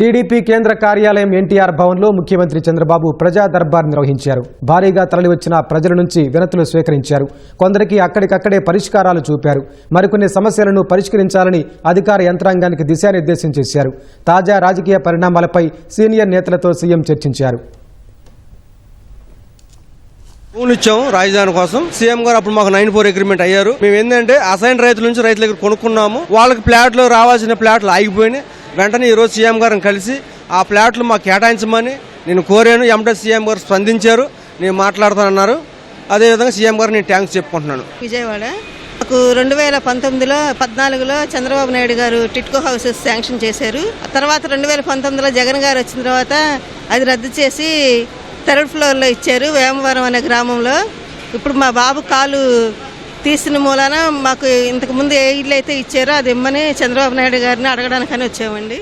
TDP కేంద్ర కార్యాలయం ఎన్టీఆర్ భవన్లో ముఖ్యమంత్రి చంద్రబాబు ప్రజా దర్బార్ నిర్వహించారు. భారీగా తరలివచ్చిన ప్రజల నుంచి వినతులు స్వీకరించారు. కొందరికి అక్కడికక్కడే పరిష్కారాలు చూపారు. మరికొన్ని సమస్యలను పరిష్కరించాలని అధికార యంత్రాంగానికి దిశానిర్దేశం చేశారు. తాజా రాజకీయ పరిణామాలపై సీనియర్ నేతలతో సీఎం చర్చించారు. ఇచ్చాము రాజధాని కోసం. సీఎం గారు అప్పుడు మాకు 9/4 అగ్రిమెంట్ అయ్యారు. మేము ఏంటంటే అసైన్ రైతుల నుంచి రైతుల దగ్గర కొనుక్కున్నాము. వాళ్ళకి ప్లాట్లు రావాల్సిన ప్లాట్లు ఆగిపోయినాయి. వెంటనే ఈరోజు సీఎం గారిని కలిసి ఆ ప్లాట్లు మాకు కేటాయించమని నేను కోరాను. ఎమ్మటే సీఎం గారు స్పందించారు. నేను మాట్లాడుతానన్నారు. అదేవిధంగా సీఎం గారు నేను థ్యాంక్స్ చెప్పుకుంటున్నాను. విజయవాడ నాకు 2014లో చంద్రబాబు నాయుడు గారు టిట్కో హౌసెస్ శాంక్షన్ చేశారు. తర్వాత 2019లో జగన్ గారు వచ్చిన తర్వాత అది రద్దు చేసి 3rd ఫ్లోర్లో ఇచ్చారు వేమవరం అనే గ్రామంలో. ఇప్పుడు మా బాబు కాలు తీసిన మూలాన మాకు ఇంతకుముందు ఏ ఇల్లు అయితే ఇచ్చారో అది ఇమ్మని చంద్రబాబు నాయుడు గారిని అడగడానికని వచ్చామండి.